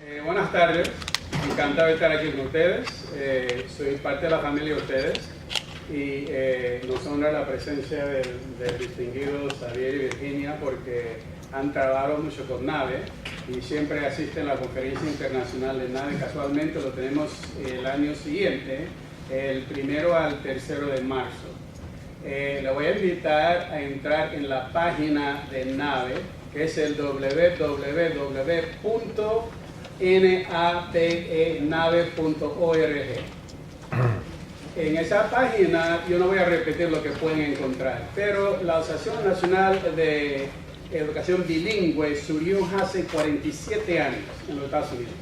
Buenas tardes, encantado de estar aquí con ustedes. Soy parte de la familia de ustedes y nos honra la presencia del distinguido Xavier y Virginia porque han trabajado mucho con NAVE y siempre asisten a la conferencia internacional de NAVE. Casualmente lo tenemos el año siguiente, el 1 al 3 de marzo. Le voy a invitar a entrar en la página de NAVE, que es el www.nave.org. En esa página yo no voy a repetir lo que pueden encontrar, pero la Asociación Nacional de Educación Bilingüe surgió hace 47 años en los Estados Unidos.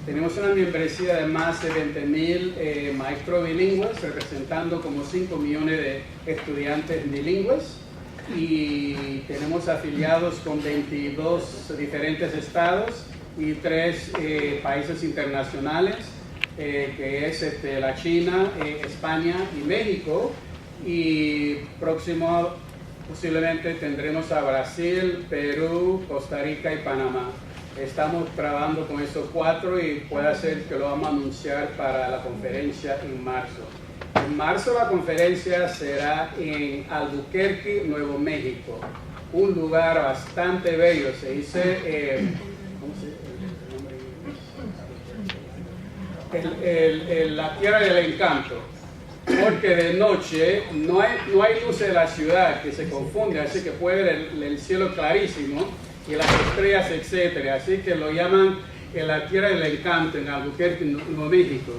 Tenemos una membresía de más de 20.000 maestros bilingües, representando como 5 millones de estudiantes bilingües, y tenemos afiliados con 22 diferentes estados y 3 países internacionales, que es la China, España y México, y próximo posiblemente tendremos a Brasil, Perú, Costa Rica y Panamá. Estamos trabajando con esos 4 y puede ser que lo vamos a anunciar para la conferencia en marzo. En marzo la conferencia será en Albuquerque, Nuevo México, un lugar bastante bello. Se dice, ¿cómo se dice? La tierra del encanto, porque de noche no hay luces de la ciudad, que se confunde, así que puede ver el cielo clarísimo y las estrellas, etcétera. Así que lo llaman la tierra del encanto en Albuquerque, Nuevo México.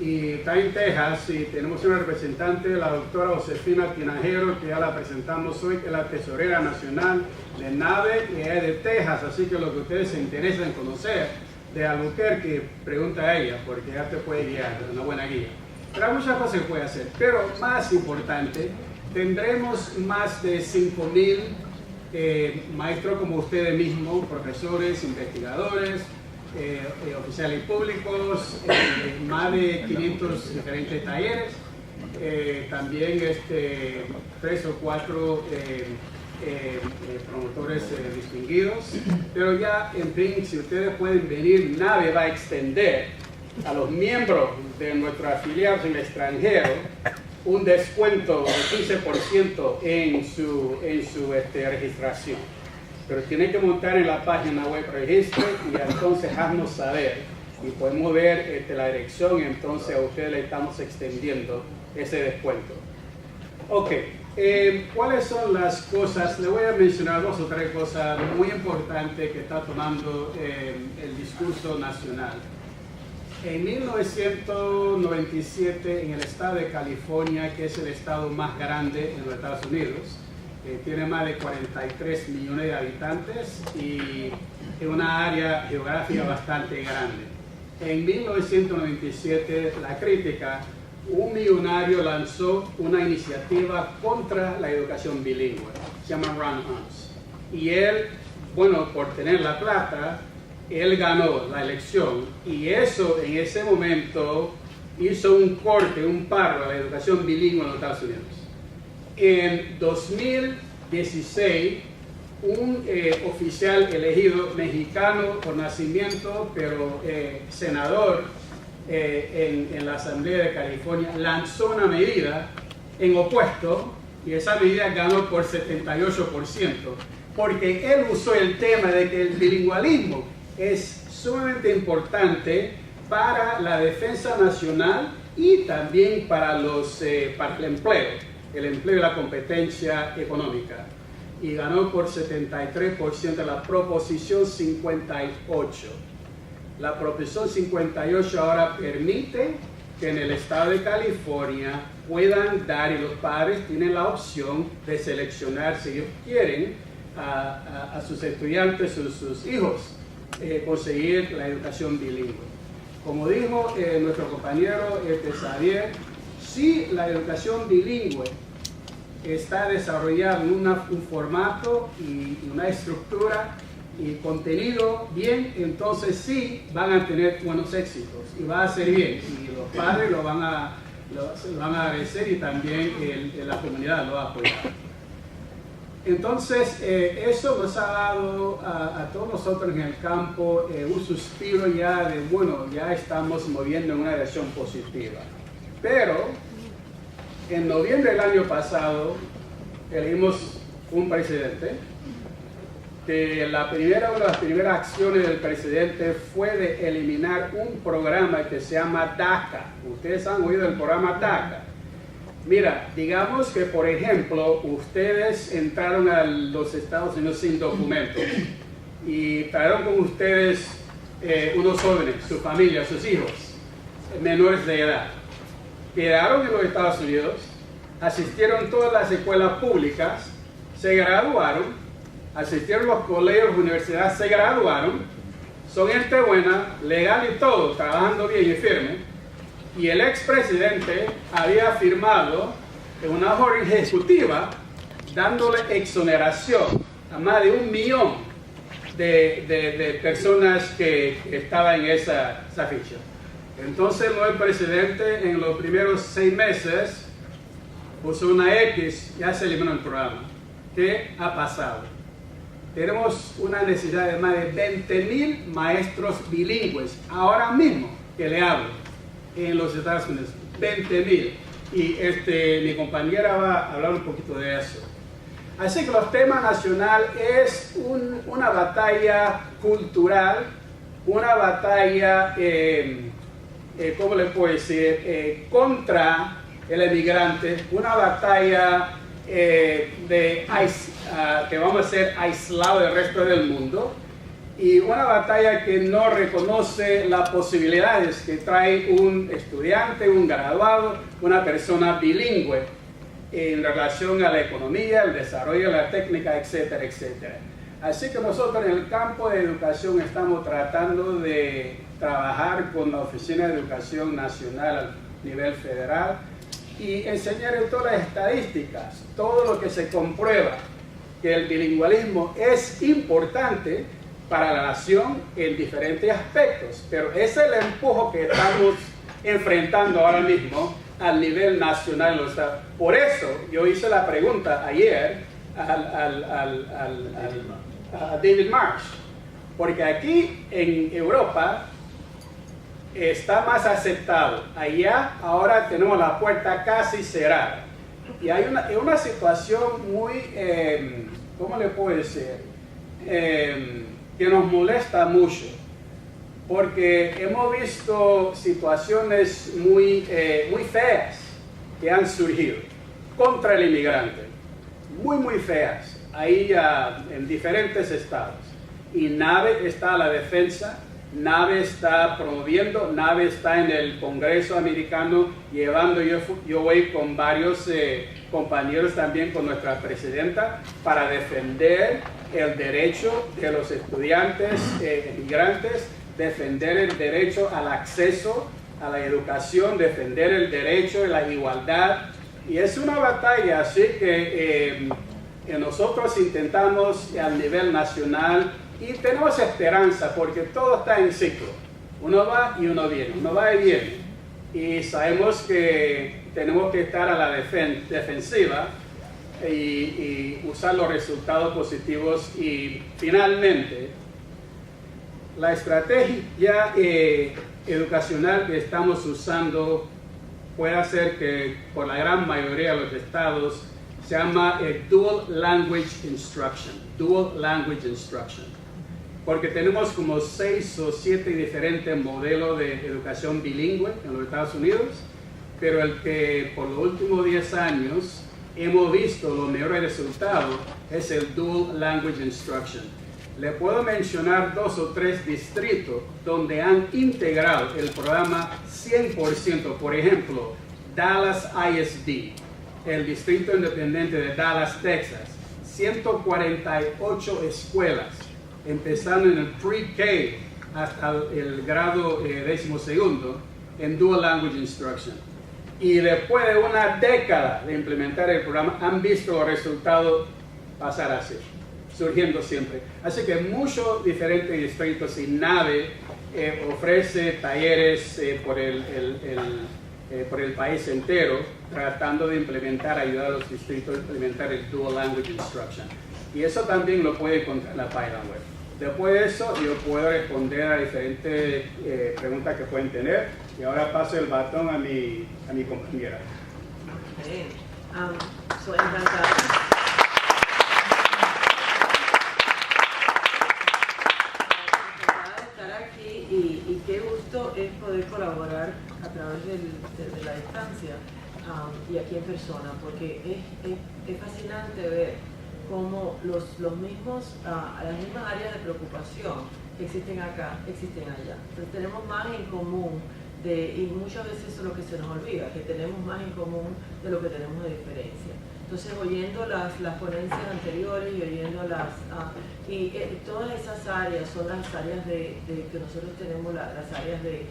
Y está en Texas y tenemos una representante, la doctora Josefina Tinajero, que ya la presentamos hoy, que es la tesorera nacional de NAVE y es de Texas. Así que lo que ustedes se interesan en conocer de Albuquerque, pregunta a ella, porque ya te puede guiar, es una buena guía. Pero hay muchas cosas que puede hacer, pero más importante, tendremos más de 5.000 maestros como ustedes mismos, profesores, investigadores, oficiales públicos, más de 500 diferentes talleres, también 3 o 4 promotores distinguidos, pero ya en fin, si ustedes pueden venir, NAVE va a extender a los miembros de nuestros afiliados en el extranjero un descuento de 15% en su registración. Pero tienen que montar en la página web registro y entonces haznos saber y podemos ver la dirección, y entonces a ustedes le estamos extendiendo ese descuento. Ok, ¿cuáles son las cosas? Le voy a mencionar 2 o 3 cosas muy importantes que está tomando el discurso nacional. En 1997, en el estado de California, que es el estado más grande en los Estados Unidos, tiene más de 43 millones de habitantes y es una área geográfica bastante grande. En 1997, la crítica, un millonario lanzó una iniciativa contra la educación bilingüe, se llama Ron Unz. Y él, bueno, por tener la plata, él ganó la elección y eso en ese momento hizo un corte, un paro a la educación bilingüe en los Estados Unidos. En 2016, un oficial elegido mexicano por nacimiento, pero senador en la Asamblea de California, lanzó una medida en opuesto y esa medida ganó por 78%, porque él usó el tema de que el bilingüismo es sumamente importante para la defensa nacional y también para el empleo y la competencia económica. Y ganó por 73% la proposición 58. La proposición 58 ahora permite que en el estado de California puedan dar, y los padres tienen la opción de seleccionar, si ellos quieren, a sus estudiantes, sus hijos, conseguir la educación bilingüe. Como dijo nuestro compañero Xavier, si la educación bilingüe está desarrollada en un formato y una estructura y contenido bien, entonces sí van a tener buenos éxitos y va a ser bien y los padres lo van a agradecer y también la comunidad lo va a apoyar. Entonces, eso nos ha dado a todos nosotros en el campo un suspiro ya de, bueno, ya estamos moviendo en una dirección positiva. Pero, en noviembre del año pasado, elegimos un presidente, que una de las primeras acciones del presidente fue de eliminar un programa que se llama DACA. Ustedes han oído del programa DACA. Mira, digamos que, por ejemplo, ustedes entraron a los Estados Unidos sin documentos y trajeron con ustedes unos jóvenes, su familia, sus hijos, menores de edad. Quedaron en los Estados Unidos, asistieron todas las escuelas públicas, se graduaron, asistieron a los colegios, universidades, se graduaron, son gente buena, legal y todo, trabajando bien y firme. Y el expresidente había firmado una orden ejecutiva dándole exoneración a más de 1 millón de personas que estaban en esa ficha. Entonces el nuevo presidente en los primeros 6 meses puso una X, ya se eliminó el programa. ¿Qué ha pasado? Tenemos una necesidad de más de 20,000 maestros bilingües ahora mismo que le hablo en los Estados Unidos, 20,000. Y mi compañera va a hablar un poquito de eso. Así que los temas nacional es una batalla cultural, una batalla, ¿cómo le puedo decir?, contra el emigrante, una batalla que vamos a ser aislados del resto del mundo, y una batalla que no reconoce las posibilidades que trae un estudiante, un graduado, una persona bilingüe en relación a la economía, el desarrollo, la técnica, etcétera, etcétera. Así que nosotros en el campo de educación estamos tratando de trabajar con la Oficina de Educación Nacional a nivel federal y enseñar en todas las estadísticas, todo lo que se comprueba, que el bilingüismo es importante para la nación en diferentes aspectos, pero ese es el empuje que estamos enfrentando ahora mismo al nivel nacional. Por eso yo hice la pregunta ayer a David Marsh, porque aquí en Europa está más aceptado, allá ahora tenemos la puerta casi cerrada, y hay una situación muy, ¿cómo le puedo decir?, que nos molesta mucho, porque hemos visto situaciones muy feas que han surgido contra el inmigrante, muy feas, ahí en diferentes estados. Y NAVE está a la defensa, NAVE está promoviendo, NAVE está en el Congreso americano llevando, yo voy con varios compañeros también con nuestra presidenta para defender el derecho de los estudiantes inmigrantes, defender el derecho al acceso a la educación, defender el derecho de la igualdad. Y es una batalla así que nosotros intentamos a nivel nacional y tenemos esperanza porque todo está en ciclo. Uno va y uno viene, uno va y viene. Y sabemos que tenemos que estar a la defensiva y usar los resultados positivos. Y finalmente, la estrategia educacional que estamos usando puede hacer que por la gran mayoría de los estados se llama Dual Language Instruction. Dual Language Instruction. Porque tenemos como 6 o 7 diferentes modelos de educación bilingüe en los Estados Unidos, pero el que por los últimos 10 años hemos visto los mejores resultados es el Dual Language Instruction. Le puedo mencionar 2 o 3 distritos donde han integrado el programa 100%. Por ejemplo, Dallas ISD, el Distrito Independiente de Dallas, Texas. 148 escuelas, empezando en el pre-K hasta el grado 12º en Dual Language Instruction. Y después de una década de implementar el programa, han visto los resultados pasar así, surgiendo siempre. Así que muchos diferentes distritos y NAVE ofrece talleres por por el país entero, tratando de ayudar a los distritos a implementar el Dual Language Instruction. Y eso también lo puede encontrar en la página web. Después de eso, yo puedo responder a diferentes preguntas que pueden tener. Y ahora paso el batón a mi compañera. Bien. Soy encantada. Encantada de estar aquí y qué gusto es poder colaborar a través de la distancia y aquí en persona, porque es fascinante ver cómo las mismas áreas de preocupación que existen acá, existen allá. Entonces tenemos más en común y muchas veces eso es lo que se nos olvida, que tenemos más en común de lo que tenemos de diferencia. Entonces oyendo las ponencias anteriores y oyendo todas esas áreas son las áreas que nosotros tenemos, las áreas del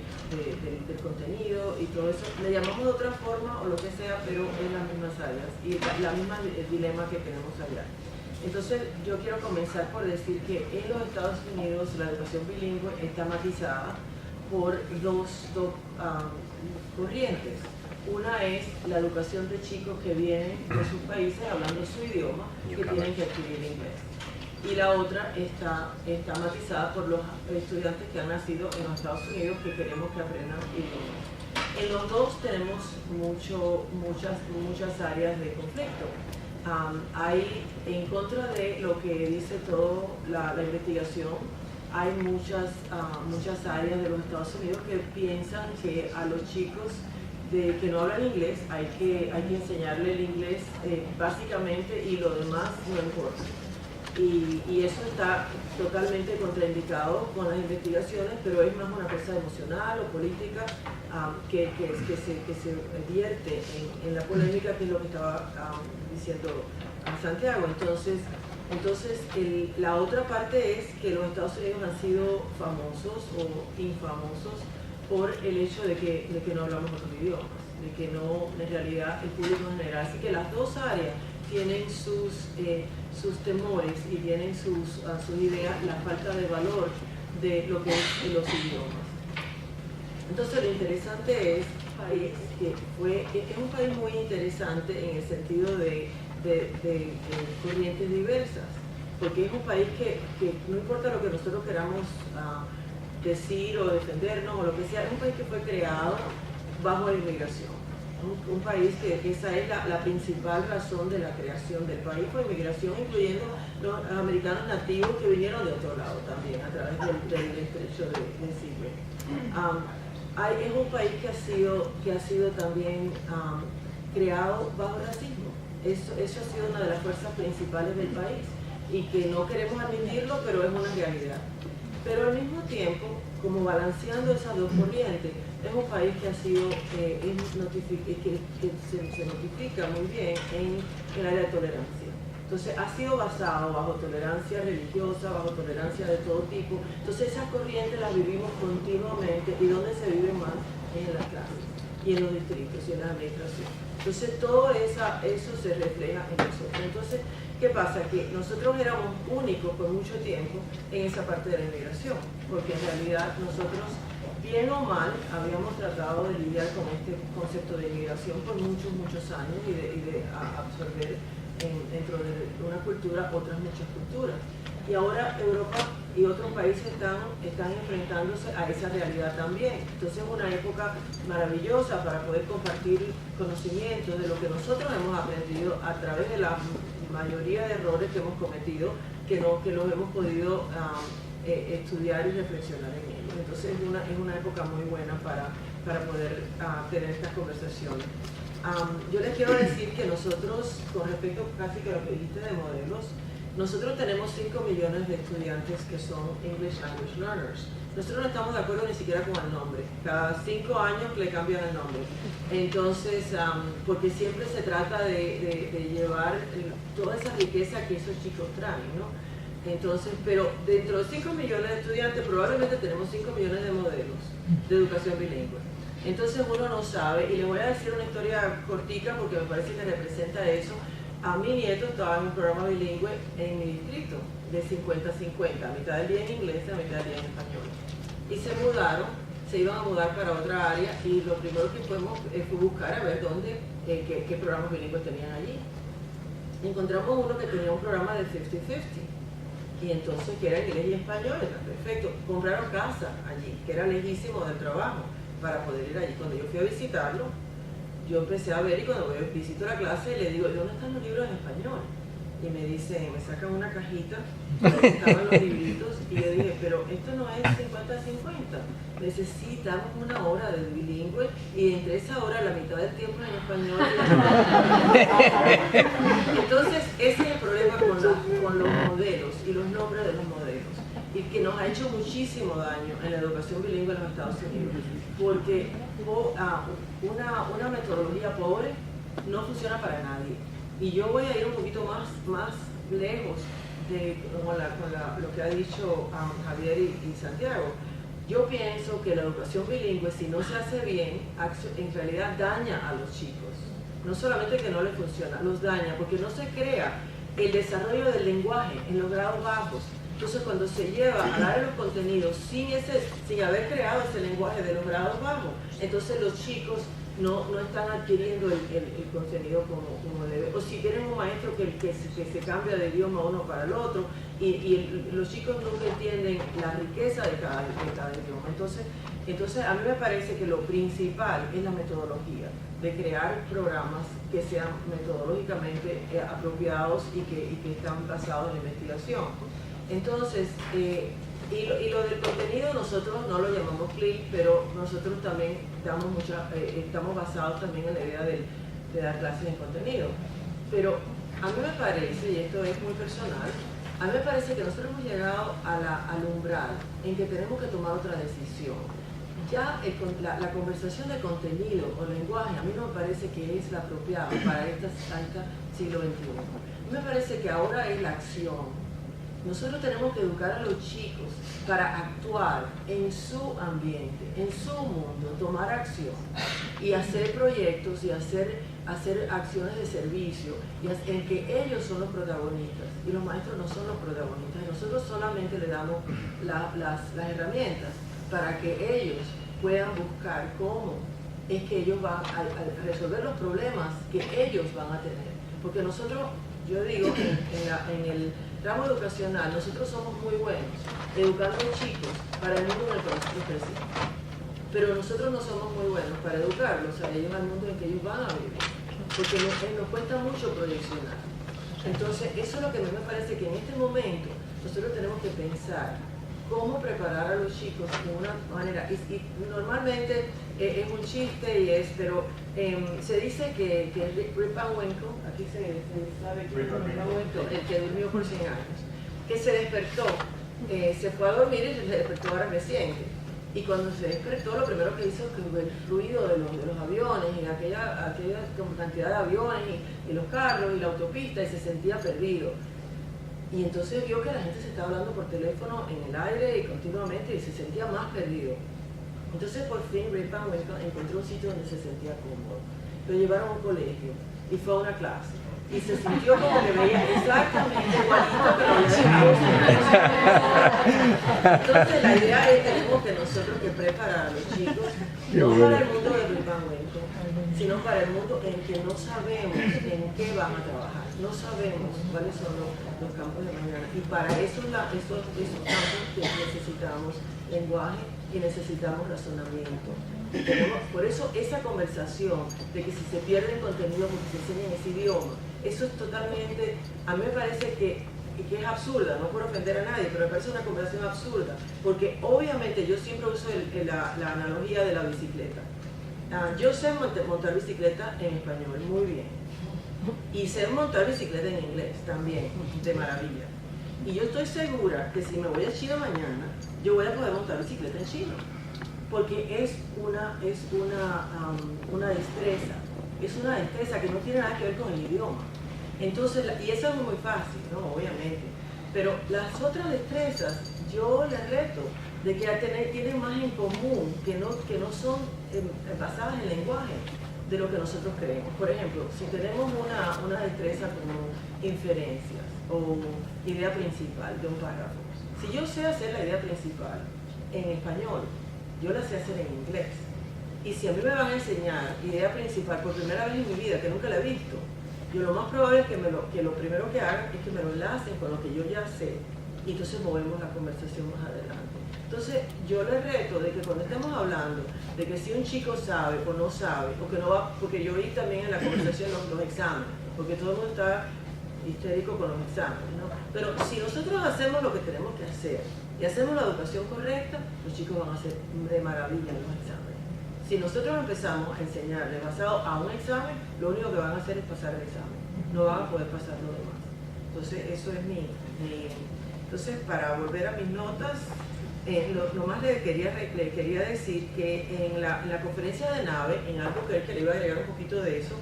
contenido y todo eso, le llamamos de otra forma o lo que sea, pero es las mismas áreas y la misma dilema que tenemos allá. Entonces yo quiero comenzar por decir que en los Estados Unidos la educación bilingüe está matizada por dos corrientes. Una es la educación de chicos que vienen de sus países hablando su idioma, que tienen que adquirir inglés. Y la otra está matizada por los estudiantes que han nacido en los Estados Unidos que queremos que aprendan idiomas. En los dos tenemos muchas áreas de conflicto. Hay, en contra de lo que dice toda la investigación, hay muchas áreas de los Estados Unidos que piensan que a los chicos que no hablan inglés hay que enseñarle el inglés básicamente y lo demás no importa. Y eso está totalmente contraindicado con las investigaciones, pero es más una cosa emocional o política que se vierte en la polémica, que es lo que estaba diciendo Santiago. Entonces la otra parte es que los Estados Unidos han sido famosos o infamosos por el hecho de que no hablamos otros idiomas, de que no, en realidad, el público en general. Así que las dos áreas tienen sus temores y tienen sus ideas, la falta de valor de lo que es los idiomas. Entonces lo interesante es que es un país muy interesante en el sentido de corrientes diversas, porque es un país que no importa lo que nosotros queramos decir o defendernos o lo que sea, es un país que fue creado bajo la inmigración. Un país que esa es la principal razón de la creación del país, fue inmigración, incluyendo los americanos nativos que vinieron de otro lado también, a través del estrecho de Sidney. Es un país que ha sido también creado bajo el racismo. Eso ha sido una de las fuerzas principales del país y que no queremos admitirlo, pero es una realidad. Pero al mismo tiempo, como balanceando esas dos corrientes, es un país que se notifica muy bien en el área de tolerancia. Entonces ha sido basado bajo tolerancia religiosa, bajo tolerancia de todo tipo. Entonces esas corrientes las vivimos continuamente. ¿Y dónde se vive más? En las clases y en los distritos y en la administración. Entonces todo eso se refleja en nosotros. Entonces, ¿qué pasa? Que nosotros éramos únicos por mucho tiempo en esa parte de la inmigración, porque en realidad nosotros, bien o mal, habíamos tratado de lidiar con este concepto de inmigración por muchos años y de absorber dentro de una cultura otras muchas culturas. Y ahora Europa y otros países están enfrentándose a esa realidad también. Entonces es una época maravillosa para poder compartir conocimientos de lo que nosotros hemos aprendido a través de la mayoría de errores que hemos cometido, que los hemos podido estudiar y reflexionar en ellos. Entonces es una época muy buena para poder tener estas conversaciones. Yo les quiero decir que nosotros, con respecto casi que a lo que dijiste de modelos, nosotros tenemos 5 millones de estudiantes que son English Language Learners. Nosotros no estamos de acuerdo ni siquiera con el nombre. Cada 5 años le cambian el nombre. Entonces, porque siempre se trata de llevar toda esa riqueza que esos chicos traen, ¿no? Entonces, pero dentro de 5 millones de estudiantes probablemente tenemos 5 millones de modelos de educación bilingüe. Entonces uno no sabe, y les voy a decir una historia cortica porque me parece que representa eso. A mi nieto estaba en un programa bilingüe en mi distrito, de 50-50, a mitad del día en inglés y a mitad del día en español. Y se mudaron se iban a mudar para otra área y lo primero que fuimos fue buscar a ver dónde, qué programas bilingües tenían allí. Encontramos uno que tenía un programa de 50-50 y entonces que era inglés y español, era perfecto. Compraron casa allí, que era lejísimo del trabajo para poder ir allí. Cuando yo fui a visitarlo, yo empecé a ver y cuando visito la clase le digo, ¿dónde están los libros en español? Y me dicen, me sacan una cajita, donde estaban los libritos, y yo dije, pero esto no es 50-50. Necesitamos una hora de bilingüe, y entre esa hora la mitad del tiempo es en español. Entonces, ese es el problema con los modelos y los nombres de los modelos, y que nos ha hecho muchísimo daño en la educación bilingüe en los Estados Unidos, porque una metodología pobre no funciona para nadie. Y yo voy a ir un poquito más lejos de lo que ha dicho Javier y Santiago. Yo pienso que la educación bilingüe, si no se hace bien, en realidad daña a los chicos. No solamente que no les funciona, los daña, porque no se crea el desarrollo del lenguaje en los grados bajos. Entonces, cuando se lleva a dar los contenidos sin haber creado ese lenguaje de los grados bajos, entonces los chicos no están adquiriendo el contenido como debe. O si tienen un maestro que se cambia de idioma uno para el otro y los chicos nunca entienden la riqueza de cada idioma. Entonces a mí me parece que lo principal es la metodología, de crear programas que sean metodológicamente apropiados y que están basados en investigación. Entonces, y lo del contenido nosotros no lo llamamos CLIL, pero nosotros también estamos basados también en la idea de dar clases en contenido. Pero a mí me parece, y esto es muy personal, a mí me parece que nosotros hemos llegado al umbral en que tenemos que tomar otra decisión. Ya la conversación de contenido o lenguaje a mí no me parece que es la apropiada para este siglo XXI. A mí me parece que ahora es la acción. Nosotros tenemos que educar a los chicos para actuar en su ambiente, en su mundo, tomar acción y hacer proyectos y hacer acciones de servicio en que ellos son los protagonistas y los maestros no son los protagonistas. Y nosotros solamente le damos las herramientas para que ellos puedan buscar cómo es que ellos van a resolver los problemas que ellos van a tener. Porque nosotros, yo digo, en el ramo educacional, nosotros somos muy buenos educando chicos para el mundo en el que nosotros crecimos. Pero nosotros no somos muy buenos para educarlos a ellos al mundo en que ellos van a vivir. Porque nos cuesta mucho proyeccionar. Entonces, eso es lo que a mí me parece que en este momento nosotros tenemos que pensar cómo preparar a los chicos de una manera, y normalmente es un chiste pero se dice que Rip Van Winkle, aquí se sabe que Rip Van Winkle, el que durmió por 100 años, que se despertó, se fue a dormir y se despertó ahora reciente. Y cuando se despertó, lo primero que hizo fue el ruido de los aviones y aquella cantidad de aviones y los carros y la autopista, y se sentía perdido. Y entonces vio que la gente se estaba hablando por teléfono en el aire y continuamente y se sentía más perdido. Entonces por fin Rip Van Winkle encontró un sitio donde se sentía cómodo. Lo llevaron a un colegio y fue a una clase. Y se sintió como que veía exactamente igualito que lo había. Entonces la idea es que tenemos que nosotros que preparar a los chicos, no para el mundo de Rip Van Winkle, sino para el mundo en que no sabemos en qué van a trabajar, no sabemos cuáles son los campos de mañana. Y para esos campos que necesitamos lenguaje y necesitamos razonamiento. Por eso esa conversación de que si se pierde el contenido porque se enseña en ese idioma, eso es totalmente, a mí me parece que es absurda, no por ofender a nadie, pero me parece una conversación absurda, porque obviamente yo siempre uso la analogía de la bicicleta. Yo sé montar bicicleta en español muy bien, y sé montar bicicleta en inglés también, de maravilla. Y yo estoy segura que si me voy a China mañana, yo voy a poder montar bicicleta en chino, porque es una destreza que no tiene nada que ver con el idioma. Entonces, y eso es muy fácil, ¿no? Obviamente. Pero las otras destrezas, yo les reto de que tienen más en común, que no son basadas en lenguaje de lo que nosotros creemos. Por ejemplo, si tenemos una destreza como inferencias o idea principal de un párrafo, si yo sé hacer la idea principal en español, yo la sé hacer en inglés. Y si a mí me van a enseñar idea principal por primera vez en mi vida, que nunca la he visto, yo lo más probable es que lo primero que hagan es que me lo enlacen con lo que yo ya sé, y entonces movemos la conversación más adelante. Entonces yo les reto de que cuando estemos hablando de que si un chico sabe o no sabe, o que no va, porque yo oí también en la conversación los exámenes, porque todo el mundo está histérico con los exámenes, ¿no? Pero si nosotros hacemos lo que tenemos que hacer y hacemos la educación correcta, los chicos van a hacer de maravilla en los exámenes. Si nosotros empezamos a enseñarles basado a un examen, lo único que van a hacer es pasar el examen, no van a poder pasar lo demás. Entonces eso es Entonces, para volver a mis notas, lo más le quería decir que en la conferencia de NAVE, en Albuquerque, le iba a agregar un poquito de eso,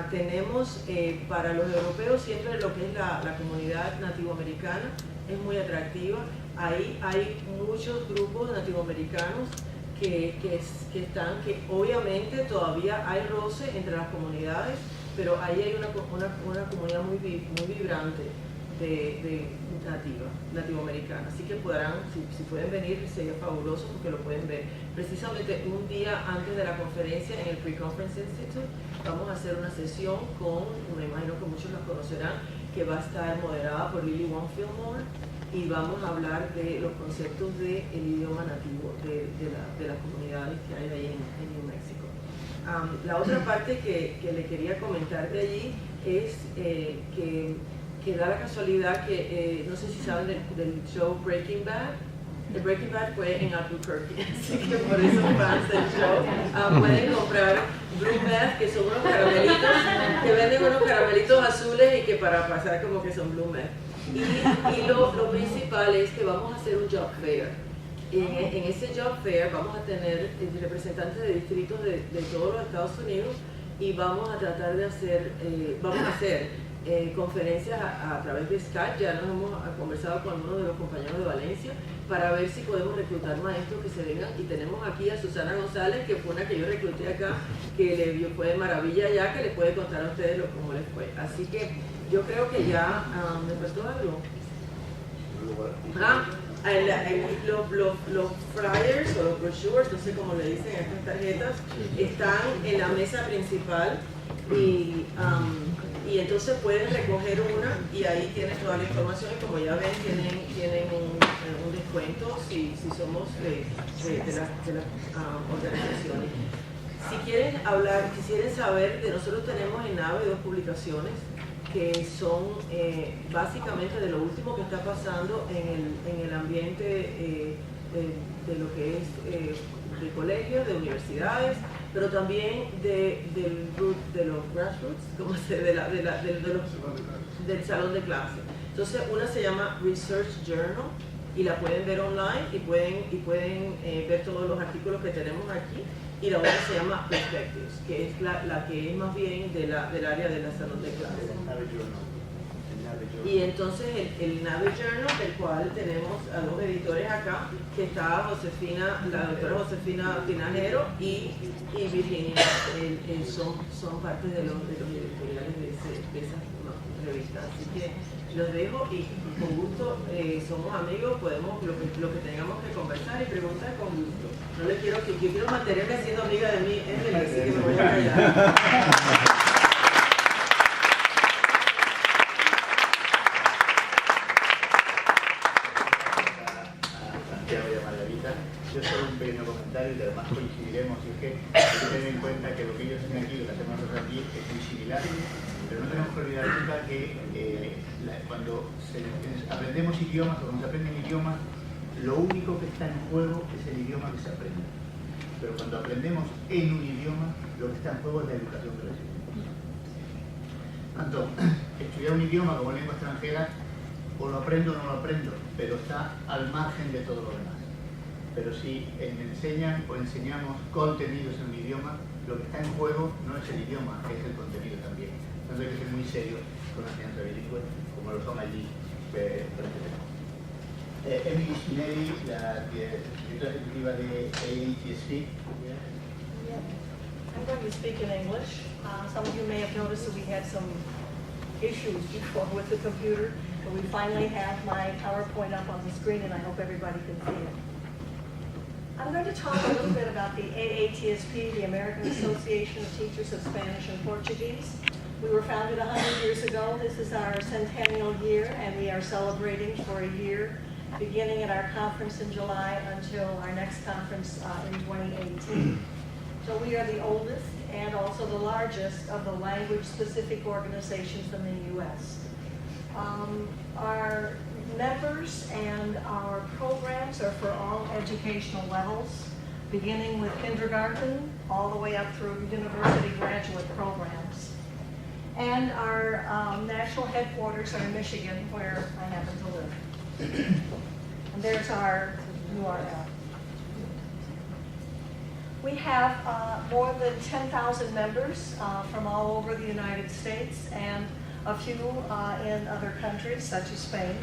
tenemos para los europeos siempre lo que es la comunidad nativoamericana, es muy atractiva. Ahí hay muchos grupos nativoamericanos que obviamente todavía hay roce entre las comunidades, pero ahí hay una comunidad muy vibrante de nativoamericana. Así que si pueden venir, sería fabuloso porque lo pueden ver. Precisamente un día antes de la conferencia en el Pre-Conference Institute vamos a hacer una sesión me imagino que muchos la conocerán, que va a estar moderada por Lily Wong Fillmore, y vamos a hablar de los conceptos del idioma nativo de las comunidades que hay ahí en New Mexico. La otra parte que le quería comentar de allí es que da la casualidad que, no sé si saben del show Breaking Bad. El Breaking Bad fue en Albuquerque, así que por eso fans del show pueden comprar Blue Meth, que son unos caramelitos, que venden unos caramelitos azules y que para pasar como que son Blue Meth. Y lo principal es que vamos a hacer un job fair. En ese job fair vamos a tener representantes de distritos de todos los Estados Unidos y vamos a tratar de hacer, conferencias a través de Skype. Ya nos hemos conversado con uno de los compañeros de Valencia para ver si podemos reclutar maestros que se vengan, y tenemos aquí a Susana González, que fue una que yo recluté acá, que fue de maravilla ya, que les puede contar a ustedes cómo les fue. Así que yo creo que ya, ¿me faltó algo? Los flyers o los brochures, no sé cómo le dicen a estas tarjetas, están en la mesa principal y entonces pueden recoger una y ahí tienen toda la información, y como ya ven tienen un descuento si somos de las organizaciones. Si quieren saber, nosotros tenemos en NAVE 2 publicaciones que son básicamente de lo último que está pasando en el ambiente de lo que es de colegios, de universidades, pero también de los grassroots, del salón de clase. Entonces una se llama Research Journal y la pueden ver online y pueden ver todos los artículos que tenemos aquí, y la otra se llama Perspectives, que es la que es más bien del área de la salón de clase. Y entonces el NAVE Journal, del cual tenemos a 2 editores acá, que está la doctora Josefina Tinajero y Virginia, son parte de los editoriales de esas revistas. Así que los dejo y con gusto, somos amigos, podemos lo que tengamos que conversar y preguntar con gusto. No le quiero yo quiero mantenerme siendo amiga de mí, así que me voy a callar. Yo solo un pequeño comentario y además coincidiremos, y es que hay que tener en cuenta que lo que ellos hacen aquí y lo que hacemos nosotros aquí es muy similar, pero no tenemos que olvidar nunca que cuando aprendemos idiomas o cuando se aprenden idiomas, lo único que está en juego es el idioma que se aprende. Pero cuando aprendemos en un idioma, lo que está en juego es la educación que recibimos. Tanto, estudiar un idioma como lengua extranjera, o lo aprendo o no lo aprendo, pero está al margen de todo lo demás. Pero si me enseñan o enseñamos contenidos en un idioma, lo que está en juego no es el idioma, es el contenido también. Entonces hay que ser muy serio con la enseñanza bilingüe, como lo son allí por este tema. Emily Spinelli, la directora ejecutiva de AATSP. I'm going to speak in English. Some of you may have noticed that we had some issues before with the computer, but we finally have my PowerPoint up on the screen, and I hope everybody can see it. I'm going to talk a little bit about the AATSP, the American Association of Teachers of Spanish and Portuguese. We were founded 100 years ago. This is our centennial year, and we are celebrating for a year, beginning at our conference in July until our next conference in 2018. So we are the oldest and also the largest of the language-specific organizations in the U.S. Our members and our programs are for all educational levels, beginning with kindergarten all the way up through university graduate programs. And our national headquarters are in Michigan, where I happen to live. And there's our URL. We have more than 10,000 members from all over the United States and a few in other countries, such as Spain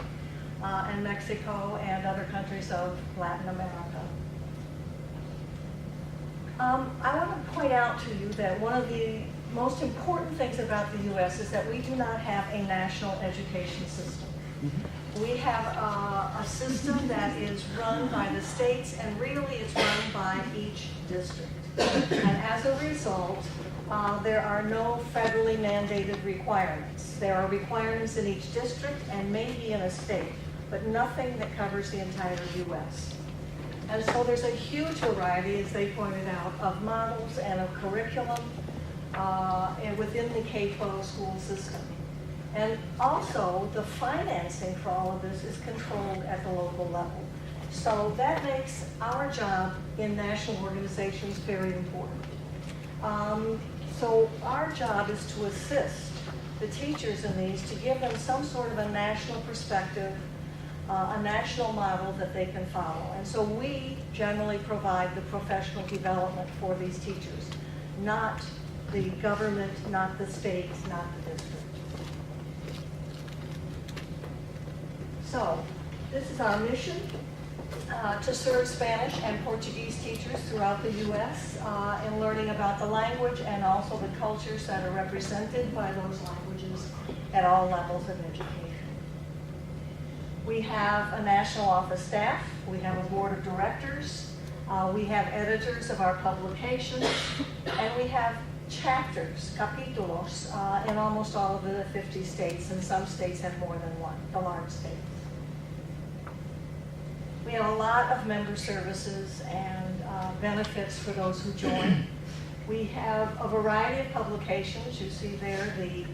and Mexico and other countries of Latin America. I want to point out to you that one of the most important things about the U.S. is that we do not have a national education system. We have a system that is run by the states, and really it's run by each district. And as a result, there are no federally mandated requirements. There are requirements in each district and maybe in a state, but nothing that covers the entire U.S. And so there's a huge variety, as they pointed out, of models and of curriculum and within the K-12 school system. And also, the financing for all of this is controlled at the local level. So that makes our job in national organizations very important. So our job is to assist the teachers in these to give them some sort of a national perspective, a national model that they can follow. And so we generally provide the professional development for these teachers, not the government, not the states, not the district. So this is our mission, to serve Spanish and Portuguese teachers throughout the U.S. In learning about the language and also the cultures that are represented by those languages at all levels of education. We have a national office staff, we have a board of directors, we have editors of our publications, and we have chapters, capítulos, in almost all of the 50 states, and some states have more than one, the large states. We have a lot of member services and benefits for those who join. We have a variety of publications. You see there the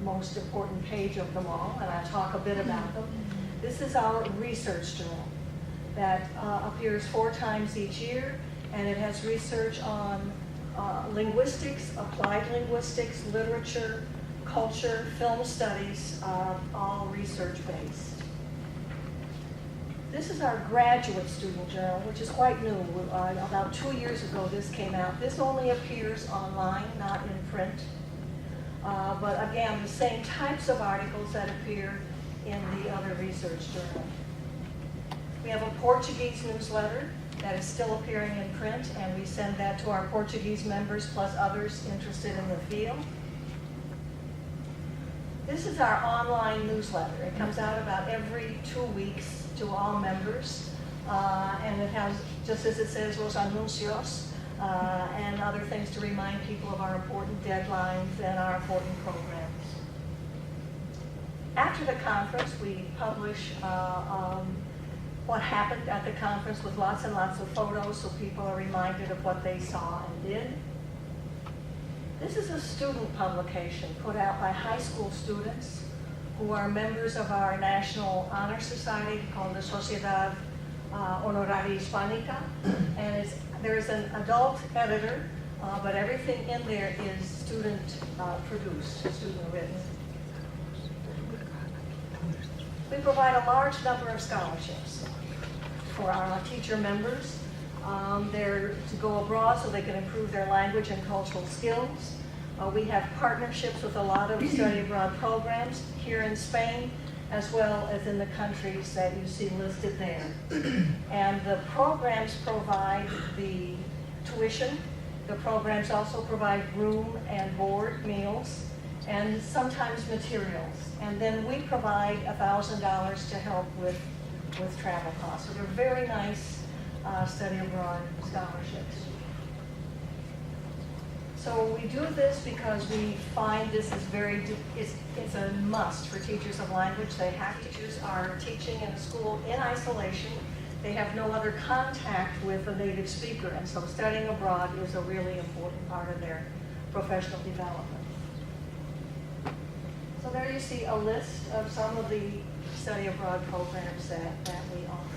most important page of them all, and I'll talk a bit about them. This is our research journal that appears 4 times each year, and it has research on linguistics, applied linguistics, literature, culture, film studies, all research-based. This is our graduate student journal, which is quite new. About 2 years ago this came out. This only appears online, not in print. But again, the same types of articles that appear in the other research journal. We have a Portuguese newsletter that is still appearing in print, and we send that to our Portuguese members plus others interested in the field. This is our online newsletter. It comes out about every 2 weeks to all members, and it has, just as it says, los anuncios, and other things to remind people of our important deadlines and our important programs. After the conference, we publish what happened at the conference with lots and lots of photos so people are reminded of what they saw and did. This is a student publication put out by high school students who are members of our National Honor Society called the Sociedad Honoraria Hispánica. And there is an adult editor, but everything in there is student produced, student written. We provide a large number of scholarships for our teacher members. They're to go abroad so they can improve their language and cultural skills. We have partnerships with a lot of study abroad programs here in Spain, as well as in the countries that you see listed there. And the programs provide the tuition. The programs also provide room and board meals, and sometimes materials. And then we provide $1,000 to help with travel costs. So they're very nice study abroad scholarships. So we do this because we find this is it's a must for teachers of language. They have to teachers are teaching in a school in isolation. They have no other contact with a native speaker, and so studying abroad is a really important part of their professional development. So there you see a list of some of the study abroad programs that we offer.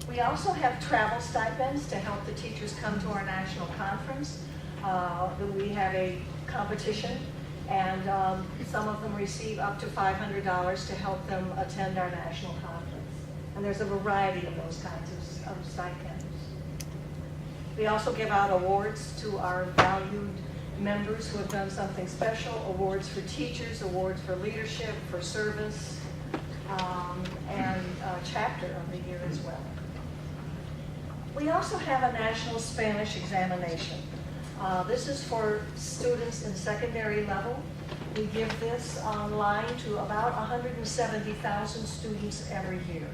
We also have travel stipends to help the teachers come to our national conference. We have a competition, and some of them receive up to $500 to help them attend our national conference. And there's a variety of those kinds of stipends. We also give out awards to our valued members who have done something special, awards for teachers, awards for leadership, for service, and chapter of the year as well. We also have a national Spanish examination. This is for students in secondary level. We give this online to about 170,000 students every year.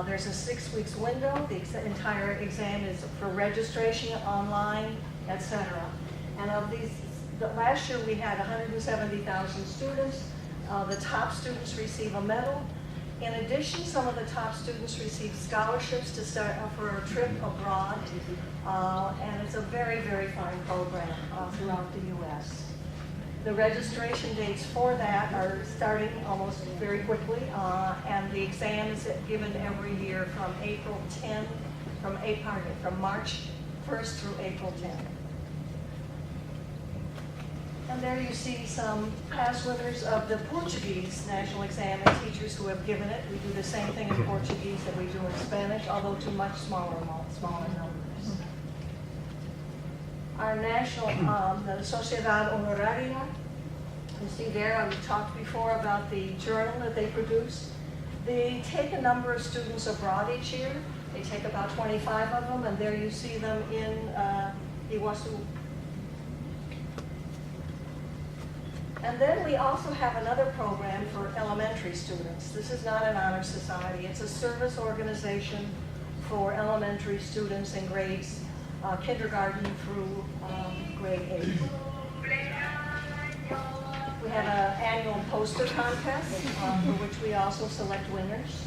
There's a 6 weeks window. The entire exam is for registration online, etc. And of these, last year we had 170,000 students. The top students receive a medal. In addition, some of the top students receive scholarships to start for a trip abroad, and it's a very, very fine program throughout the U.S. The registration dates for that are starting almost very quickly, and the exam is given every year from March 1st through April 10th. And there you see some past winners of the Portuguese national exam and teachers who have given it. We do the same thing in Portuguese that we do in Spanish, although to much smaller numbers. Our national, the Sociedad Honoraria, you see there, we talked before about the journal that they produce. They take a number of students abroad each year. They take about 25 of them, and there you see them in Iguazu. And then we also have another program for elementary students. This is not an honor society. It's a service organization for elementary students in grades kindergarten through grade 8. We have an annual poster contest for which we also select winners.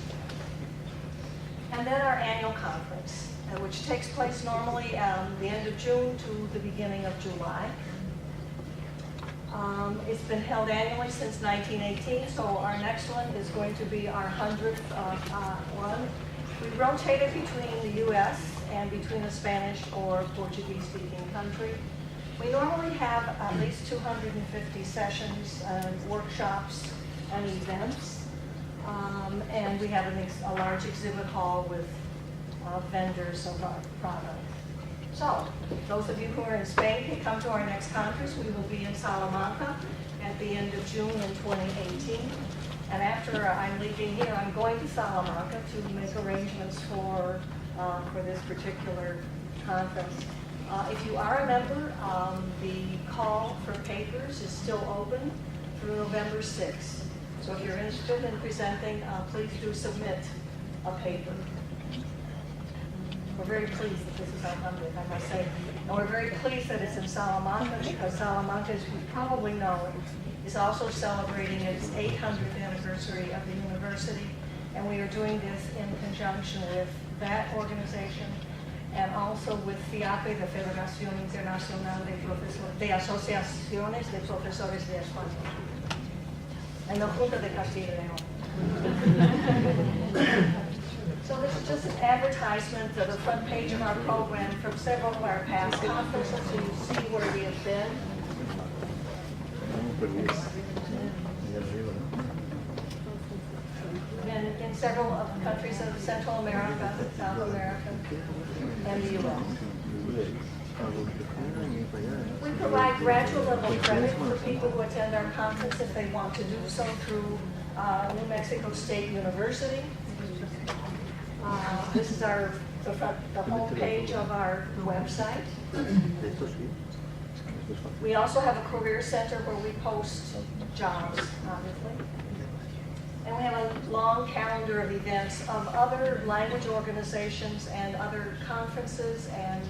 And then our annual conference, which takes place normally the end of June to the beginning of July. It's been held annually since 1918, so our next one is going to be our 100th one. We rotate it between the U.S. and between a Spanish or Portuguese-speaking country. We normally have at least 250 sessions, workshops, and events. And we have a large exhibit hall with vendors of our product. So, those of you who are in Spain can come to our next conference. We will be in Salamanca at the end of June in 2018. And after I'm leaving here, I'm going to Salamanca to make arrangements for this particular conference. If you are a member, the call for papers is still open through November 6th. So if you're interested in presenting, please do submit a paper. We're very pleased that this is our 100th, I must say. And we're very pleased that it's in Salamanca because Salamanca, as you probably know, is also celebrating its 800th anniversary of the university. And we are doing this in conjunction with that organization and also with FIAPE, the Federación Internacional de Asociaciones de Profesores de Español, and the Junta de Castilla y León. So this is just an advertisement of the front page of our program from several of our past conferences, so you see where we have been. And in several of the countries of Central America, South America, and the U.S. We provide graduate level credit for people who attend our conference if they want to do so through New Mexico State University. This is the home page of our website. We also have a career center where we post jobs, obviously. And we have a long calendar of events of other language organizations and other conferences and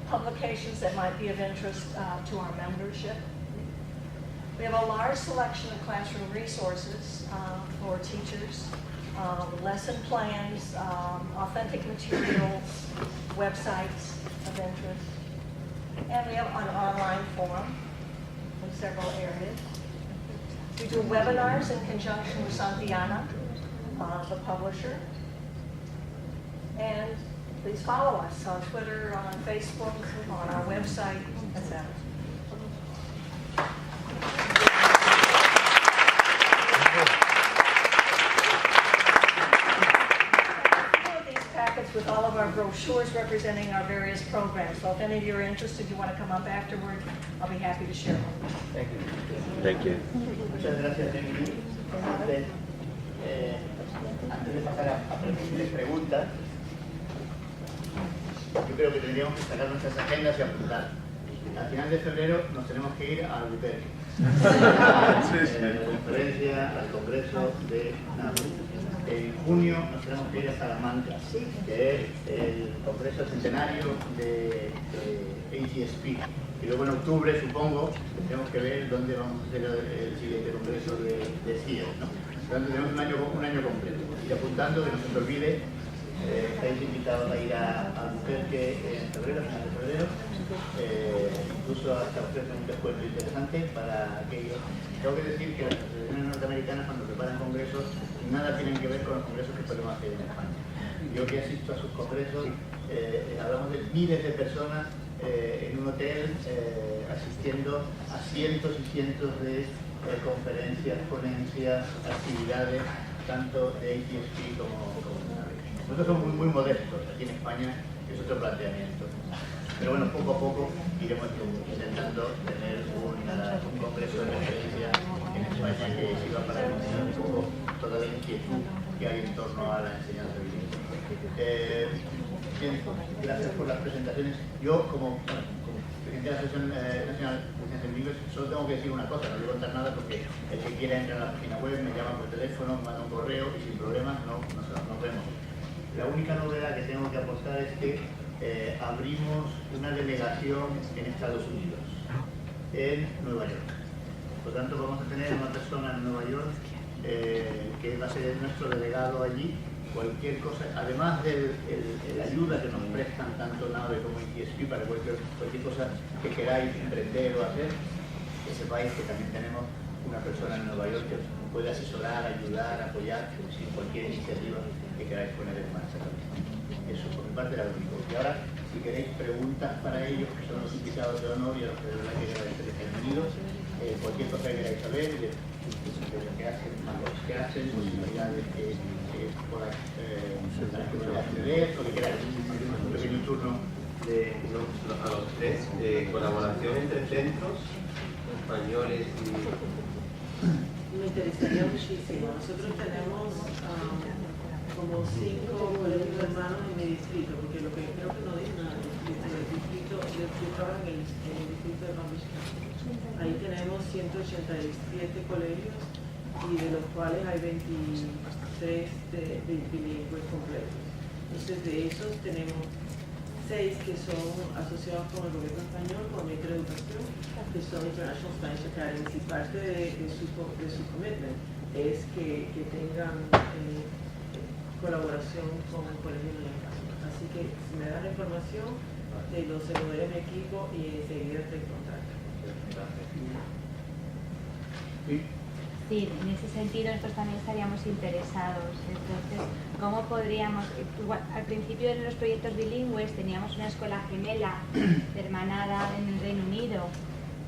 publications that might be of interest to our membership. We have a large selection of classroom resources for teachers, lesson plans, authentic materials, websites of interest. And we have an online forum in several areas. We do webinars in conjunction with Santillana, the publisher. And please follow us on Twitter, on Facebook, on our website, etc. With all of our brochures representing our various programs. So if any of you are interested, you want to come up afterward, I'll be happy to share them. Thank you. Thank you. Muchas gracias, Emily. Antes de pasar a posibles preguntas, yo creo que tendríamos que sacar nuestras agendas y apuntar. Al final de febrero nos tenemos que ir a Albuquerque, a la conferencia, al Congreso de NABU. En junio nos tenemos que ir a Salamanca, que es el Congreso Centenario de ATSP. Y luego en octubre, supongo, tenemos que ver dónde vamos a hacer el siguiente Congreso de CIE, ¿no? Entonces tenemos un año completo. Y apuntando, que no se te olvide, estáis invitados a ir a Albuquerque en febrero, final de febrero. Incluso hasta ofrecen un descuento interesante para aquellos. Tengo que decir que las asociaciones norteamericanas, cuando preparan congresos, nada tienen que ver con los congresos que podemos hacer en España. Yo que asisto a sus congresos, hablamos de miles de personas en un hotel asistiendo a cientos y cientos de conferencias, ponencias, actividades, tanto de ATSP como de NABU. Nosotros somos muy modestos aquí en España, es otro planteamiento. Pero bueno, poco a poco iremos intentando tener un congreso de referencia en España que sirva para conocer un poco toda la inquietud que hay en torno a la enseñanza bilingüe. Gracias por las presentaciones. Yo, como presidente de la Asociación Nacional de Enseñanza Bilingüe, solo tengo que decir una cosa, no voy a contar nada porque el que quiera entrar a la página web, me llama por teléfono, me manda un correo y sin problemas nos vemos. La única novedad que tengo que aportar es que abrimos una delegación en Estados Unidos, en Nueva York. Por lo tanto, vamos a tener una persona en Nueva York que va a ser nuestro delegado allí. Cualquier cosa, además de la ayuda que nos prestan tanto NABE como ATSP para cualquier cosa que queráis emprender o hacer, que sepáis que también tenemos una persona en Nueva York que os puede asesorar, ayudar, apoyar en cualquier iniciativa que queráis poner en marcha también. Eso por mi parte era lo único. Y ahora, si queréis preguntas para ellos, que son los invitados de honor y a los que de verdad que agradecerles bienvenidos, cualquier cosa que queráis saber, de lo que hacen, los que hacen, posibilidades que podáis acceder, lo que queráis. Un pequeño turno de A los tres, colaboración entre centros españoles y... Me interesaría muchísimo. Nosotros tenemos como 5 colegios hermanos en mi distrito, porque lo que creo que no dice nada del distrito, yo trabajo en el distrito de Palm Beach County. Ahí tenemos 187 colegios y de los cuales hay 23 bilingües completos. Entonces de esos tenemos 6 que son asociados con el gobierno español, con Microeducación, que son International Spanish Academies, y parte de su commitment es que tengan colaboración con el colegio de la casa. Así que si me das la información, te lo saludaré a mi equipo y enseguida te contacto. Sí, en ese sentido nosotros también estaríamos interesados. Entonces, ¿cómo podríamos...? Al principio de los proyectos bilingües teníamos una escuela gemela hermanada en el Reino Unido,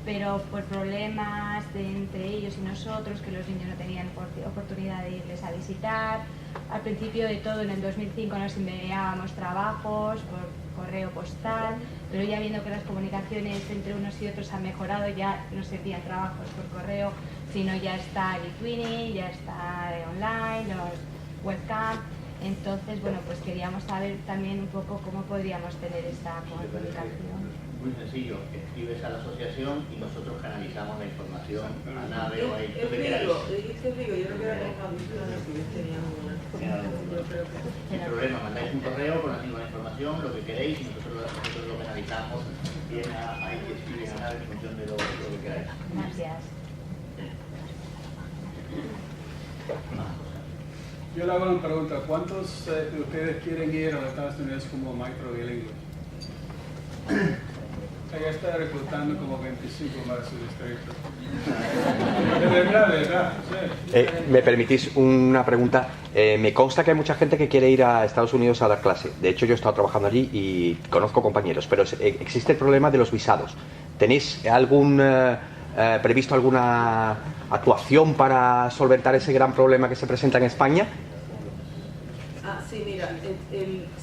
pero por problemas entre ellos y nosotros, que los niños no tenían oportunidad de irles a visitar, al principio de todo, en el 2005, nos enviábamos trabajos por correo postal, pero ya viendo que las comunicaciones entre unos y otros han mejorado, ya no se envían trabajos por correo, sino ya está el eTwinning, ya está online, los webcam. Entonces, bueno, pues queríamos saber también un poco cómo podríamos tener esta comunicación. muy sencillo, escribes a la asociación y nosotros canalizamos la información a nave o a Es donde queráis. Vigo, yo no quiero las condiciones que ellos tenían una. Yo creo que Sin problema, mandáis un correo con la información, lo que queréis, y nosotros lo canalizamos bien a que escriben a nave en función de lo que queráis. Gracias. Yo le hago una pregunta. ¿Cuántos de ustedes quieren ir a los Estados Unidos como maestro bilingüe? Ella está reclutando como 25 más su distrito. De verdad, sí. ¿Me permitís una pregunta? Me consta que hay mucha gente que quiere ir a Estados Unidos a dar clase. De hecho, yo he estado trabajando allí y conozco compañeros, pero existe el problema de los visados. ¿Tenéis previsto alguna actuación para solventar ese gran problema que se presenta en España? sí, mira,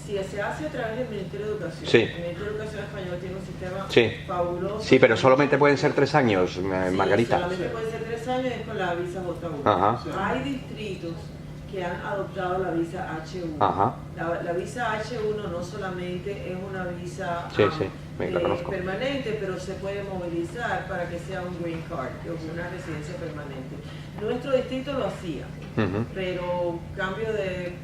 si se hace a través del Ministerio de Educación, Sí. el Ministerio de Educación español tiene un sistema Sí. fabuloso. Sí, pero solamente pueden ser 3 años, Sí, Margarita. solamente puede ser 3 años, es con la visa J1. Ajá. Hay distritos que han adoptado la visa H1. Ajá. La visa H1 no solamente es una visa Sí, sí, la conozco. permanente, pero se puede movilizar para que sea un green card, que es una residencia permanente. Nuestro distrito lo hacía, pero cambio de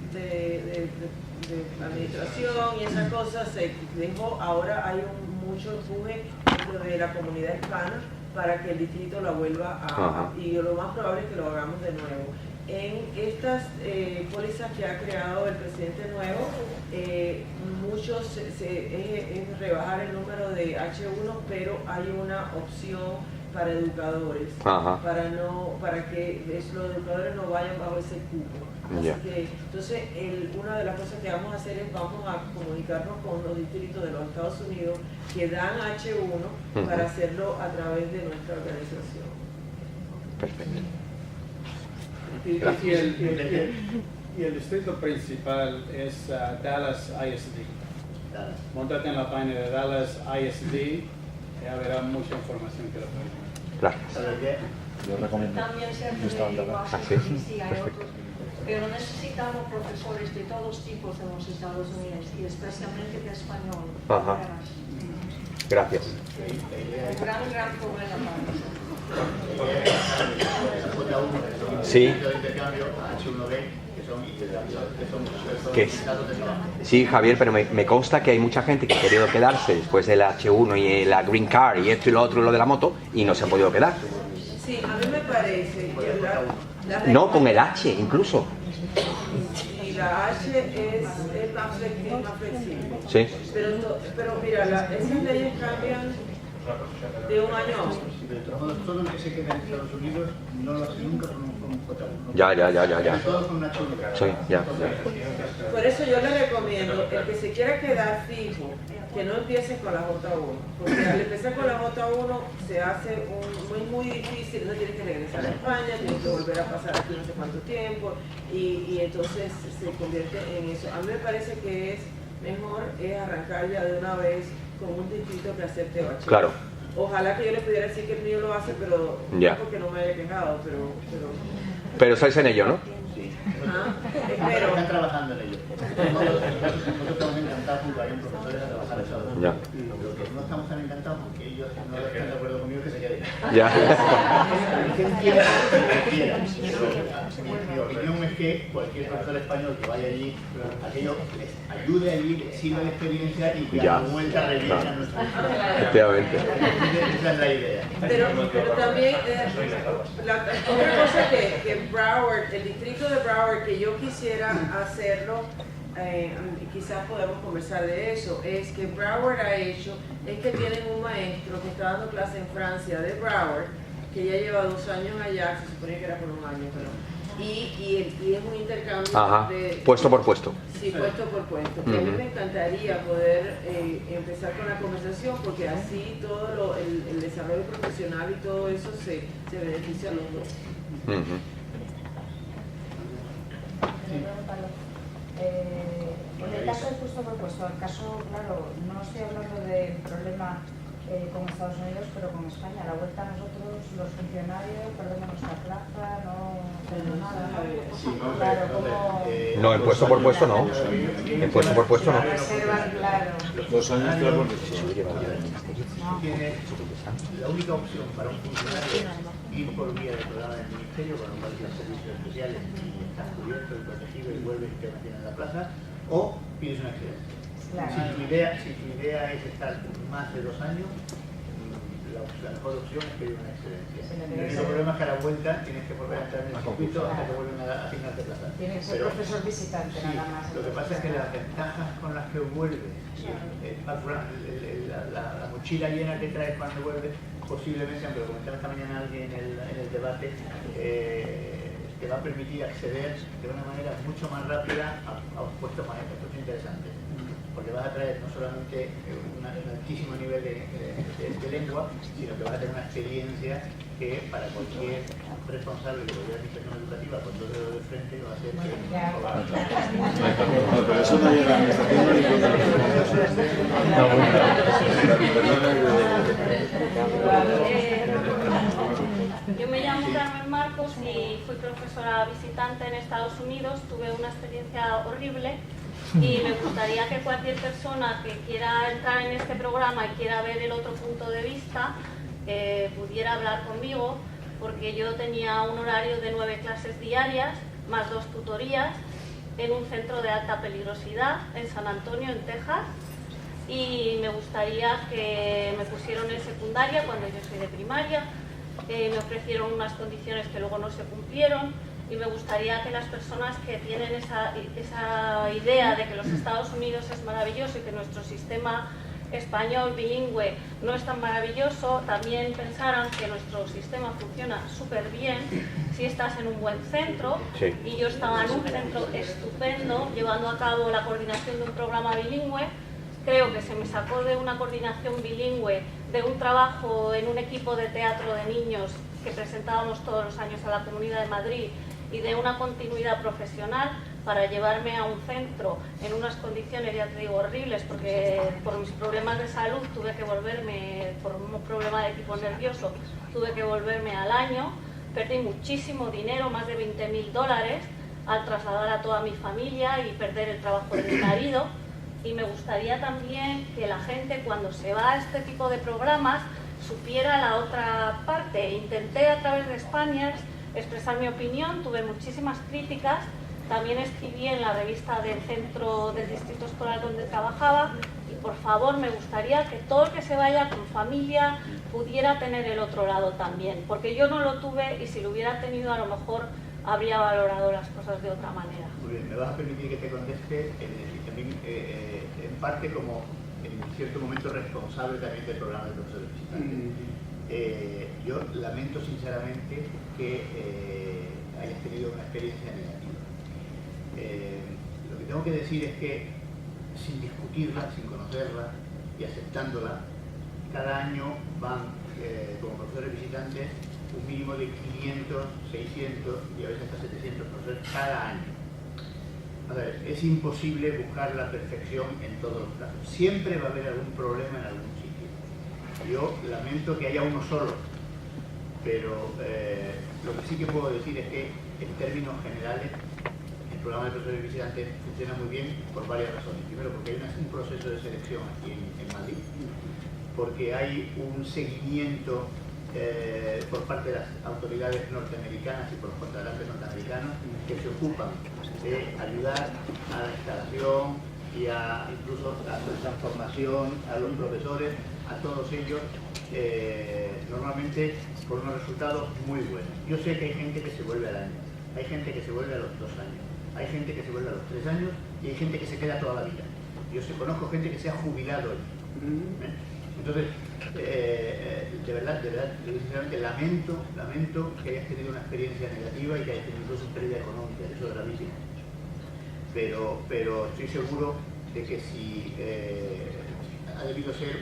administración y esas cosas se dejó. Ahora hay mucho empuje dentro de la comunidad hispana para que el distrito la vuelva y lo más probable es que lo hagamos de nuevo. En estas pólizas que ha creado el presidente nuevo, muchos es rebajar el número de H1, pero hay una opción para educadores, para que los educadores no vayan bajo ese cupo. Así que, entonces, una de las cosas que vamos a hacer es vamos a comunicarnos con los distritos de los Estados Unidos que dan H1 para hacerlo a través de nuestra organización. Perfecto. Y el distrito principal es Dallas ISD. Móntate en la página de Dallas ISD, ya verás mucha información que lo tenemos. Gracias. Yo recomiendo. También se hace de Washington DC, hay otros, pero necesitamos profesores de todos tipos en los Estados Unidos y especialmente de español. Gracias. Un gran problema para nosotros. Sí. Sí, Javier, pero me consta que hay mucha gente que ha querido quedarse después del H1 y la Green Card y esto y lo otro y lo de la moto y no se ha podido quedar. Sí, a mí me parece que No, con el H incluso. Y la H es más flexible. Sí. Pero mira, esas leyes cambian de un año a otro. Todo el que se queda en Estados Unidos no lo hace nunca con un J1. Ya. Todo con una H1. Sí, ya. Por eso yo le recomiendo, el que se quiera quedar fijo, que no empiece con la J1. Porque al empezar con la J1 se hace muy difícil, no tiene que regresar a España, tiene que volver a pasar aquí no sé cuánto tiempo, y entonces se convierte en eso. A mí me parece que es mejor arrancar ya de una vez con un distrito que acepte H1. Claro. Ojalá que yo le pudiera decir que el mío lo hace, pero Ya. no porque no me haya quejado, Pero estáis en ello, ¿no? Sí. Espero. Están trabajando en ello. Nosotros estamos encantados porque hay profesores a trabajar eso. Ya. Lo que no estamos tan encantados porque ellos no están de acuerdo conmigo que se queden. Ya. Que entiendan lo que quieran. Mi opinión es que cualquier profesor español que vaya allí, aquello les ayude allí, les sirva de experiencia y que a la vuelta regresen a nuestro país. Efectivamente. Esa es la idea. Pero también, otra cosa que Broward, el distrito de Broward, que yo quisiera hacerlo, quizás podemos conversar de eso, es que Broward ha hecho, es que tienen un maestro que está dando clase en Francia de Broward, que ya lleva 2 años allá, se suponía que era por 1 año, pero y es un intercambio puesto por puesto. Sí, puesto por puesto. A mí me encantaría poder empezar con la conversación porque así todo el desarrollo profesional y todo eso se beneficia a los dos. En el caso de puesto por puesto, el caso, claro, no estoy hablando del problema con Estados Unidos, pero con España. A la vuelta nosotros, los funcionarios, perdemos nuestra plaza, no Sí, Claro, como... No, en puesto por puesto no. En puesto por puesto no. Reservas, claro. Los años, claro, tiene la única opción para un funcionario ir por vía del programa del Ministerio, con lo cual tiene servicios especiales y estás cubierto y protegido y vuelves y te mantienes en la plaza, o pides una excedencia. Claro. Si tu idea es estar más de 2 años, la mejor opción es pedir una excedencia. El único problema es que a la vuelta tienes que volver a entrar en el circuito hasta que vuelven a asignarte plaza. Tiene que ser profesor visitante Sí, nada más. lo que pasa es que las ventajas con las que vuelves, la mochila llena que traes cuando vuelves, posiblemente, aunque lo comentaba esta mañana alguien en el debate, te va a permitir acceder de una manera mucho más rápida a puestos más interesantes. Porque vas a traer no solamente un altísimo nivel de lengua, sino que vas a tener una experiencia que para cualquier responsable de cualquier administración educativa con todo el dedo de frente va a ser que... no, pero eso no llega a la administración, no le Yo me llamo Carmen Marcos y fui profesora visitante en Estados Unidos. Tuve una experiencia horrible y me gustaría que cualquier persona que quiera entrar en este programa y quiera ver el otro punto de vista pudiera hablar conmigo, porque yo tenía un horario de 9 clases diarias más 2 tutorías en un centro de alta peligrosidad en San Antonio, en Texas, y me gustaría que me pusieron en secundaria cuando yo soy de primaria. Me ofrecieron unas condiciones que luego no se cumplieron, y me gustaría que las personas que tienen esa idea de que los Estados Unidos es maravilloso y que nuestro sistema español bilingüe no es tan maravilloso, también pensaran que nuestro sistema funciona súper bien si estás en un buen centro. Sí. Y yo estaba en un centro estupendo llevando a cabo la coordinación de un programa bilingüe. Creo que se me sacó de una coordinación bilingüe, de un trabajo en un equipo de teatro de niños que presentábamos todos los años a la Comunidad de Madrid, y de una continuidad profesional para llevarme a un centro en unas condiciones, ya te digo, horribles, porque por mis problemas de salud tuve que volverme, por un problema de tipo nervioso, tuve que volverme al año. Perdí muchísimo dinero, más de $20.000, al trasladar a toda mi familia y perder el trabajo de mi marido. Y me gustaría también que la gente, cuando se va a este tipo de programas, supiera la otra parte. Intenté a través de Spaniards expresar mi opinión, tuve muchísimas críticas, también escribí en la revista del centro del distrito escolar donde trabajaba, y por favor me gustaría que todo el que se vaya con familia pudiera tener el otro lado también, porque yo no lo tuve, y si lo hubiera tenido a lo mejor habría valorado las cosas de otra manera. Muy bien, me vas a permitir que te conteste también en parte como en cierto momento responsable también del programa de profesores visitantes. Yo lamento sinceramente que hayas tenido una experiencia negativa. Lo que tengo que decir es que, sin discutirla, sin conocerla y aceptándola, cada año van como profesores visitantes un mínimo de 500, 600 y a veces hasta 700 profesores cada año. A ver, es imposible buscar la perfección en todos los casos. Siempre va a haber algún problema en algún sitio. Yo lamento que haya uno solo, pero lo que sí que puedo decir es que, en términos generales, el programa de profesores visitantes funciona muy bien por varias razones. Primero, porque hay un proceso de selección aquí en Madrid, porque hay un seguimiento por parte de las autoridades norteamericanas y por los contratantes norteamericanos que se ocupan de ayudar a la instalación y incluso a su transformación, a los profesores, a todos ellos, normalmente por unos resultados muy buenos. Yo sé que hay gente que se vuelve al año, hay gente que se vuelve a los 2 años, hay gente que se vuelve a los 3 años y hay gente que se queda toda la vida. Yo conozco gente que se ha jubilado hoy. Entonces, de verdad, sinceramente lamento que hayas tenido una experiencia negativa y que hayas tenido incluso pérdida económica, eso es gravísimo. Pero estoy seguro de que si ha debido ser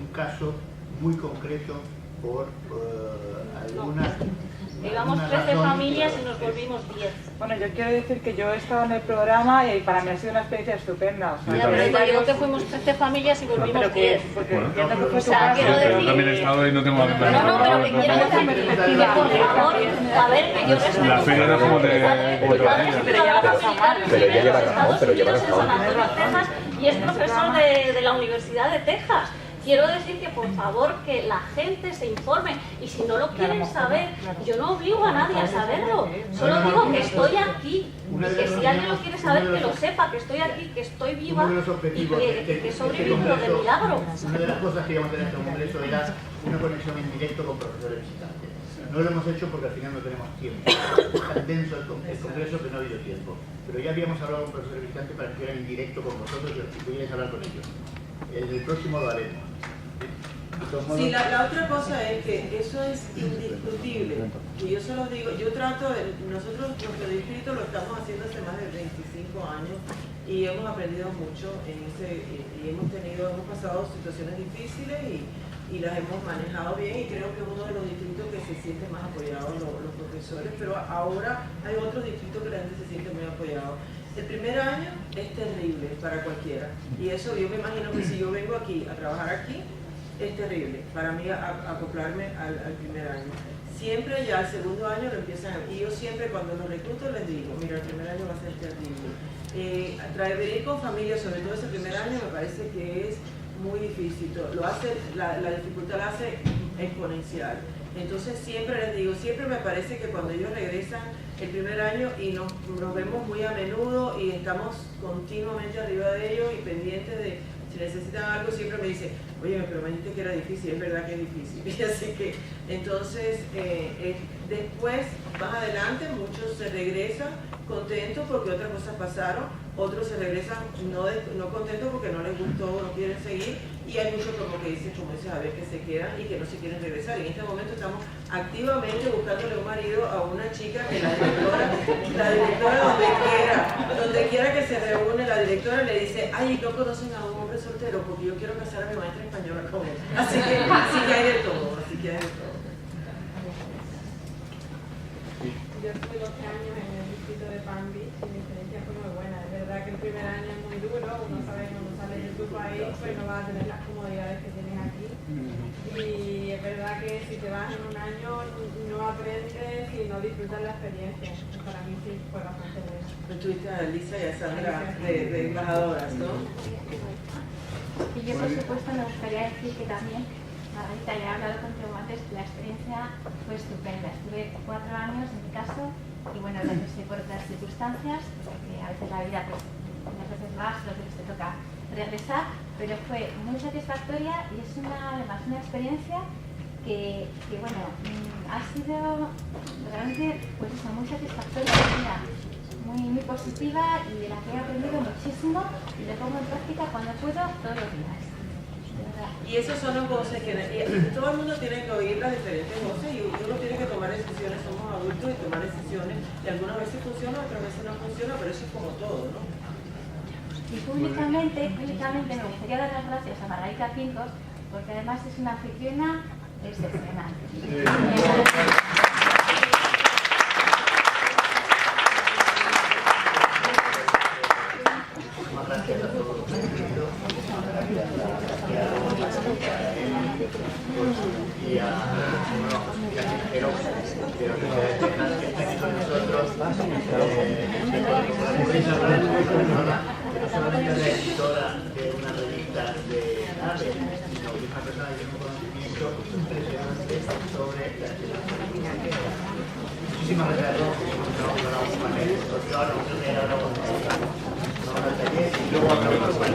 un caso muy concreto por alguna... íbamos 13 familias y nos volvimos 10. Bueno, yo quiero decir que yo he estado en el programa y para mí ha sido una experiencia estupenda. O sea, Ya, pero te digo que fuimos 13 familias y volvimos 10. O sea, quiero decir... También he estado y no tengo la misma. No, pero que quiero decir que por favor, a ver, que yo respeto... La feria era como de... Pero ella lleva razón, pero lleva razón. Y es profesor de la Universidad de Texas. Quiero decir que por favor que la gente se informe y si no lo quieren saber, yo no obligo a nadie a saberlo, solo digo que estoy aquí y que si alguien lo quiere saber que lo sepa, que estoy aquí, que estoy viva y que he sobrevivido de milagro. Una de las cosas que íbamos a tener en este congreso era una conexión en directo con profesores visitantes. No lo hemos hecho porque al final no tenemos tiempo. Es tan denso el congreso que no ha habido tiempo. Pero ya habíamos hablado con profesores visitantes para que estuvieran en directo con vosotros y pudierais hablar con ellos. El próximo lo haremos. Sí, la otra cosa es que eso es indiscutible. Y yo se los digo, yo trato, nosotros nuestro distrito lo estamos haciendo hace más de 25 años y hemos aprendido mucho y hemos pasado situaciones difíciles y las hemos manejado bien y creo que es uno de los distritos que se siente más apoyado los profesores, pero ahora hay otros distritos que la gente se siente muy apoyado. El primer año es terrible para cualquiera y eso yo me imagino que si yo vengo aquí a trabajar aquí es terrible para mí acoplarme al primer año. Siempre ya el segundo año lo empiezan y yo siempre cuando los recluto les digo, mira, el primer año va a ser terrible. Venir con familia, sobre todo ese primer año, me parece que es muy difícil, la dificultad la hace exponencial. Entonces siempre les digo, siempre me parece que cuando ellos regresan el primer año y nos vemos muy a menudo y estamos continuamente arriba de ellos y pendientes de si necesitan algo, siempre me dicen, oye, pero me dijiste que era difícil, es verdad que es difícil. Y así que, entonces, después, más adelante, muchos se regresan contentos porque otras cosas pasaron, otros se regresan no contentos porque no les gustó o no quieren seguir, y hay muchos como que dicen, como dices, a ver, que se quedan y que no se quieren regresar. Y en este momento estamos activamente buscándole un marido a una chica que la directora donde quiera que se reúne, la directora le dice, ay, no conocen a un hombre soltero porque yo quiero casar a mi maestra española con él. Así que hay de todo, Yo estuve 12 años en el distrito de Palm Beach y mi experiencia fue muy buena. Es verdad que el primer año es muy duro, uno sabe que cuando sales de tu país pues no vas a tener las comodidades que tienes aquí. Y es verdad que si te vas en un año no aprendes y no disfrutas la experiencia. Pues para mí sí fue bastante bueno. Tuviste a Lisa y a Sandra de embajadoras, ¿no? Y yo por supuesto me gustaría decir que también, Margarita, ya he hablado contigo antes, la experiencia fue estupenda. Estuve 4 años en mi caso y bueno, regresé por otras circunstancias, porque a veces la vida, pues, unas veces más, otras veces te toca regresar, pero fue muy satisfactoria y es además una experiencia que bueno, ha sido realmente pues eso, muy satisfactoria, muy positiva y de la que he aprendido muchísimo y le pongo en práctica cuando puedo todos los días. Y esas son las voces que todo el mundo tiene que oír las diferentes voces y uno tiene que tomar decisiones, somos adultos y tomar decisiones y algunas veces funciona, otras veces no funciona, pero eso es como todo, ¿no? Y públicamente me gustaría dar las gracias a Margarita Pintos porque además es una anfitriona excepcional. Y a Jero, que está aquí con nosotros, no solamente es la editora de una revista de arte, sino que es una persona que tiene un conocimiento impresionante sobre la escena. Muchísimas gracias a todos, porque ahora no sé ahora vamos al taller y luego acabamos con el